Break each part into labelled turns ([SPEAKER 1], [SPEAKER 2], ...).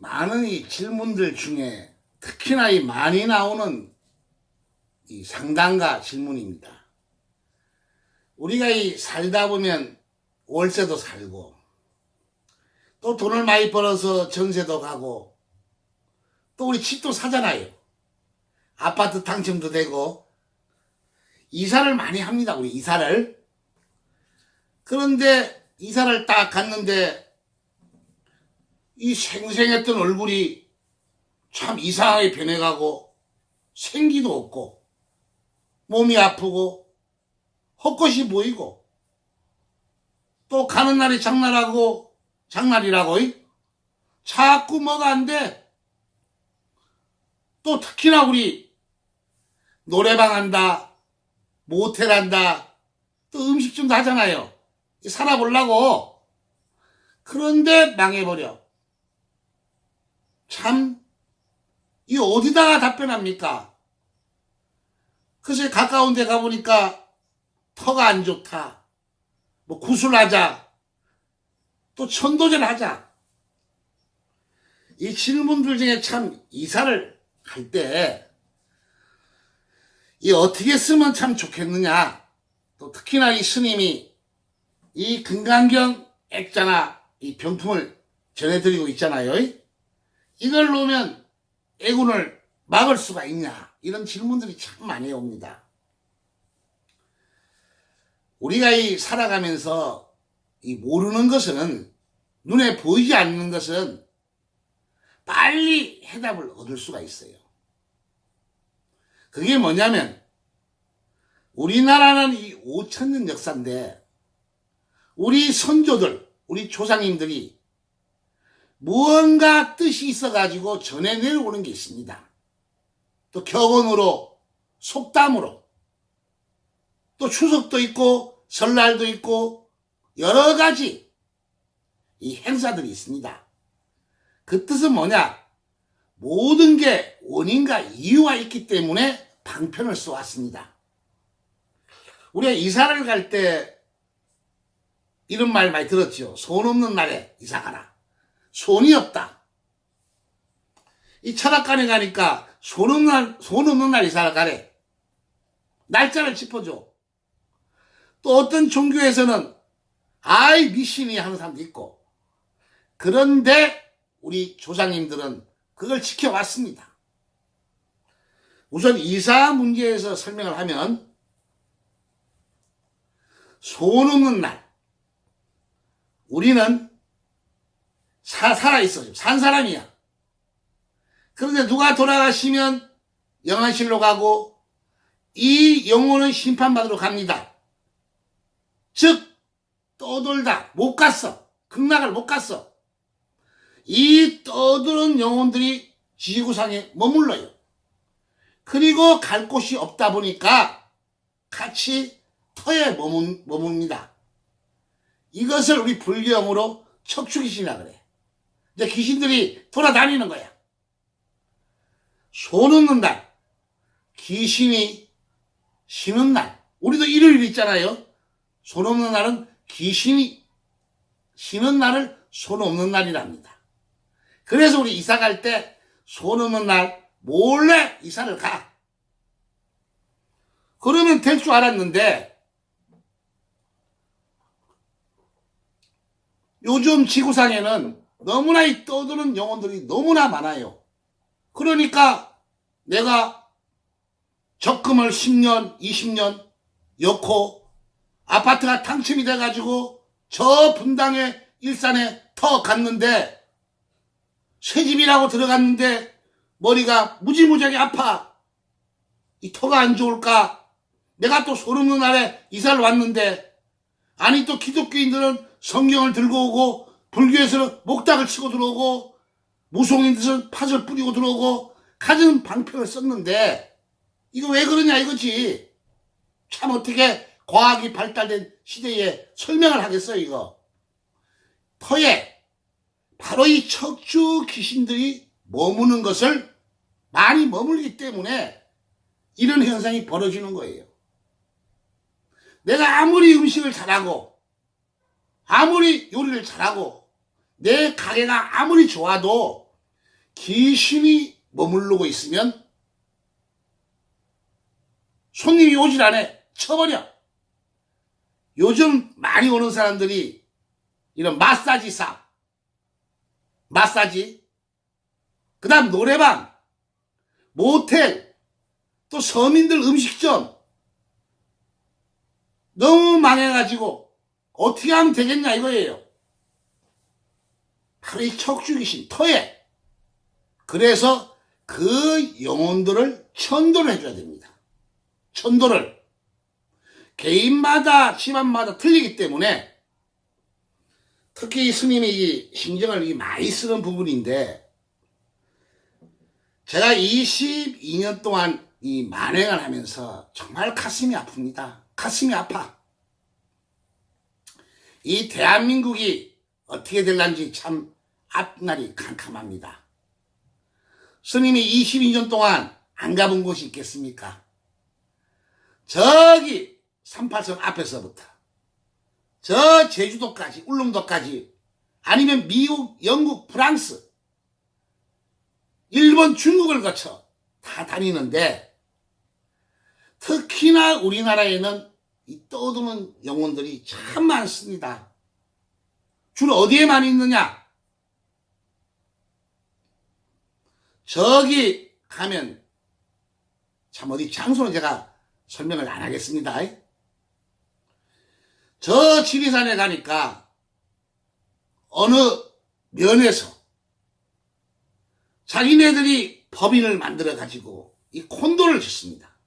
[SPEAKER 1] 많은 이 질문들 중에 특히나 이 많이 나오는 이 상담가 질문입니다. 우리가 이 살다 보면 월세도 살고 또 돈을 많이 벌어서 전세도 가고 또 우리 집도 사잖아요. 아파트 당첨도 되고 이사를 많이 합니다. 우리 이사를. 그런데 이사를 딱 갔는데 이 생생했던 얼굴이 참 이상하게 변해가고 생기도 없고 몸이 아프고 헛것이 보이고 또 가는 날이 장날이라고 자꾸 뭐가 안 돼. 또 특히나 우리 노래방 한다, 모텔 한다, 또 음식점도 하잖아요. 살아보려고. 그런데 망해버려. 참, 이 어디다가 답변합니까? 그새 가까운 데 가보니까 터가 안 좋다. 뭐 구술하자. 또 천도전하자. 이 질문들 중에 참 이사를 할 때 이 어떻게 쓰면 참 좋겠느냐. 또 특히나 이 스님이 이 금강경 액자나 이 병풍을 전해드리고 있잖아요. 이걸 놓으면 애군을 막을 수가 있냐. 이런 질문들이 참 많이 옵니다. 우리가 이 살아가면서 이 모르는 것은, 눈에 보이지 않는 것은 빨리 해답을 얻을 수가 있어요. 그게 뭐냐면 우리나라는 이 5,000년 역사인데 우리 선조들, 우리 조상님들이 무언가 뜻이 있어가지고 전해 내려오는 게 있습니다. 또 격언으로, 속담으로, 또 추석도 있고 설날도 있고 여러 가지 이 행사들이 있습니다. 그 뜻은 뭐냐? 모든 게 원인과 이유가 있기 때문에 방편을 써왔습니다. 우리가 이사를 갈 때 이런 말 많이 들었죠. 손 없는 날에 이사 가라. 손이 없다. 이 철학관에 가니까 손 없는 날 이사를 가래. 날짜를 짚어줘. 또 어떤 종교에서는 아이 미신이 하는 사람도 있고. 그런데 우리 조상님들은 그걸 지켜왔습니다. 우선 이사 문제에서 설명을 하면 손 없는 날 우리는 살아있어. 산 사람이야. 그런데 누가 돌아가시면 영안실로 가고 이 영혼은 심판받으러 갑니다. 즉 떠돌다 못 갔어. 극락을 못 갔어. 이 떠도는 영혼들이 지구상에 머물러요. 그리고 갈 곳이 없다 보니까 같이 터에 머뭅니다. 이것을 우리 불교용어로 척추귀신이라 그래. 이제 귀신들이 돌아다니는 거야. 손 없는 날, 귀신이 쉬는 날. 우리도 일요일 있잖아요. 손 없는 날은 귀신이 쉬는 날을 손 없는 날이랍니다. 그래서 우리 이사 갈 때 손 없는 날 몰래 이사를 가. 그러면 될 줄 알았는데 요즘 지구상에는 너무나 이 떠드는 영혼들이 너무나 많아요. 그러니까 내가 적금을 10년, 20년 넣고 아파트가 당첨이 돼가지고 저 분당에 일산에 터 갔는데 새집이라고 들어갔는데 머리가 무지무지하게 아파. 이 터가 안 좋을까? 내가 또 손 없는 날에 이사를 왔는데 아니 또 기독교인들은 성경을 들고 오고 불교에서는 목닥을 치고 들어오고 무속인들은 팥을 뿌리고 들어오고 가진 방편을 썼는데 이거 왜 그러냐 이거지. 참 어떻게 과학이 발달된 시대에 설명을 하겠어요 이거. 터에 바로 이 척추 귀신들이 머무는 것을 많이 머물기 때문에 이런 현상이 벌어지는 거예요. 내가 아무리 음식을 잘하고 아무리 요리를 잘하고 내 가게가 아무리 좋아도 귀신이 머무르고 있으면 손님이 오질 않아. 쳐버려. 요즘 많이 오는 사람들이 이런 마사지사, 마사지, 그 다음 노래방, 모텔, 또 서민들 음식점, 너무 망해가지고 어떻게 하면 되겠냐 이거예요. 바로 이 척추귀신, 터에. 그래서 그 영혼들을 천도를 해줘야 됩니다. 천도를. 개인마다 집안마다 틀리기 때문에 특히 스님이 이 신경을 많이 쓰는 부분인데, 제가 22년 동안 이 만행을 하면서 정말 가슴이 아픕니다. 가슴이 아파. 이 대한민국이 어떻게 될런지 참 앞날이 캄캄합니다. 스님이 22년 동안 안 가본 곳이 있겠습니까? 저기 38선 앞에서부터 저 제주도까지, 울릉도까지, 아니면 미국, 영국, 프랑스, 일본, 중국을 거쳐 다 다니는데, 특히나 우리나라에는 이 떠도는 영혼들이 참 많습니다. 주로 어디에 많이 있느냐? 저기 가면, 참 어디 장소는 제가 설명을 안 하겠습니다. 저 지리산에 가니까 어느 면에서 자기네들이 법인을 만들어 가지고 이 콘도를 짓습니다.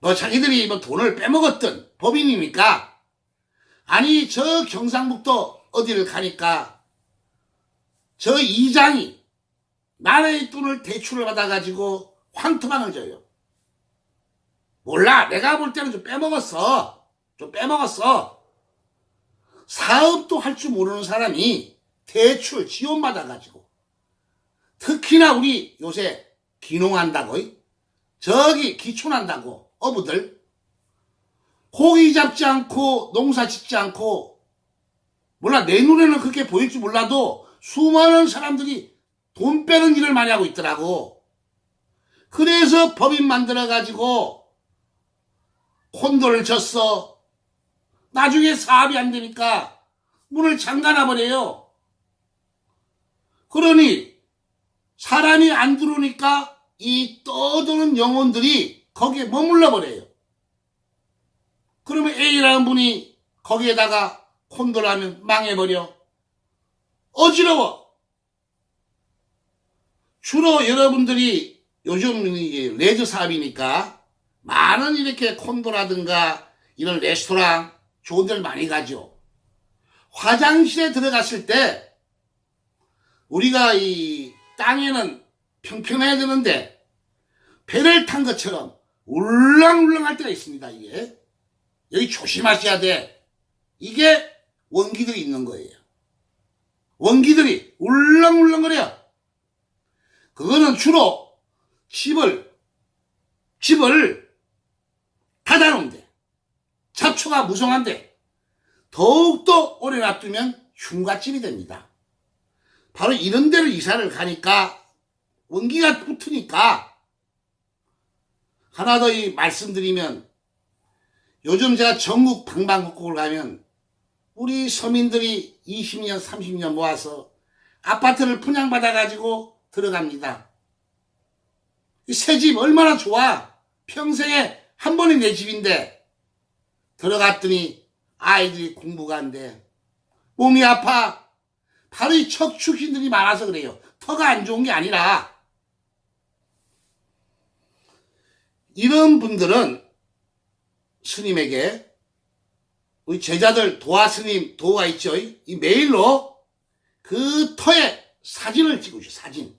[SPEAKER 1] 뭐 자기들이 뭐 돈을 빼먹었던 법인이니까, 아니 저 경상북도 어디를 가니까 저 이장이 나라의 돈을 대출을 받아가지고 황토방을 줘요. 몰라, 내가 볼 때는 좀 빼먹었어. 사업도 할 줄 모르는 사람이 대출 지원받아가지고, 특히나 우리 요새 귀농한다고, 저기 기촌한다고 어부들 고기 잡지 않고 농사 짓지 않고, 몰라 내 눈에는 그렇게 보일지 몰라도 수많은 사람들이 돈 빼는 일을 많이 하고 있더라고. 그래서 법인 만들어가지고 콘도를 졌어. 나중에 사업이 안 되니까 문을 잠가놔버려요. 그러니 사람이 안 들어오니까 이 떠도는 영혼들이 거기에 머물러버려요. 그러면 A라는 분이 거기에다가 콘도를 하면 망해버려. 어지러워. 주로 여러분들이 요즘 레저 사업이니까 많은 이렇게 콘도라든가 이런 레스토랑 좋은 데를 많이 가죠. 화장실에 들어갔을 때 우리가 이 땅에는 평평해야 되는데 배를 탄 것처럼 울렁울렁 할 때가 있습니다. 이게 여기 조심하셔야 돼. 이게 원기들이 있는 거예요. 원기들이 울렁울렁거려. 그거는 주로 집을 닫아놓은데, 잡초가 무성한데 더욱더 오래 놔두면 흉가집이 됩니다. 바로 이런 데를 이사를 가니까 원기가 붙으니까. 하나 더 말씀드리면, 요즘 제가 전국 방방곡곡을 가면 우리 서민들이 20년 30년 모아서 아파트를 분양받아가지고 들어갑니다. 새 집 얼마나 좋아. 평생에 한 번에 내 집인데 들어갔더니 아이들이 공부가 안 돼. 몸이 아파. 바로 이 척추신들이 많아서 그래요. 터가 안 좋은 게 아니라. 이런 분들은 스님에게, 우리 제자들 도화 스님, 도화 있죠? 이 메일로 그 터에 사진을 찍으셔. 사진,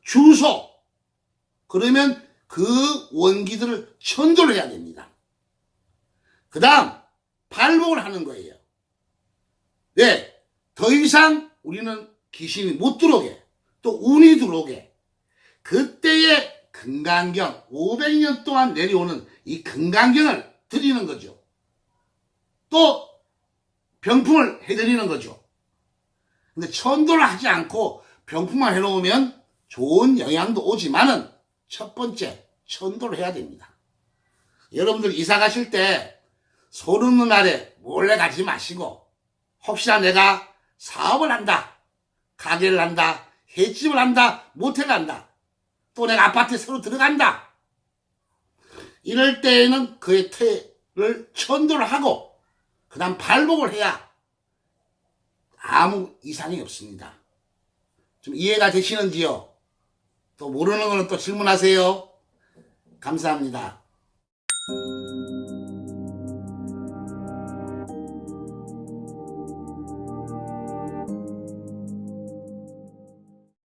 [SPEAKER 1] 주소. 그러면 그 원기들을 천도를 해야 됩니다. 그 다음 발복을 하는 거예요. 왜? 더 이상 우리는 귀신이 못 들어오게, 또 운이 들어오게, 그때의 금강경, 500년 동안 내려오는 이 금강경을 드리는 거죠. 또 병풍을 해드리는 거죠. 근데 천도를 하지 않고 병풍만 해놓으면 좋은 영향도 오지만은 첫 번째 천도를 해야 됩니다. 여러분들 이사 가실 때 손 없는 날에 몰래 가지 마시고, 혹시나 내가 사업을 한다, 가게를 한다, 횟집을 한다, 모텔을 한다, 또 내가 아파트에 새로 들어간다, 이럴 때에는 그의 태를 천도를 하고 그 다음 발복을 해야 아무 이상이 없습니다. 좀 이해가 되시는지요? 또 모르는 거는 또 질문하세요. 감사합니다.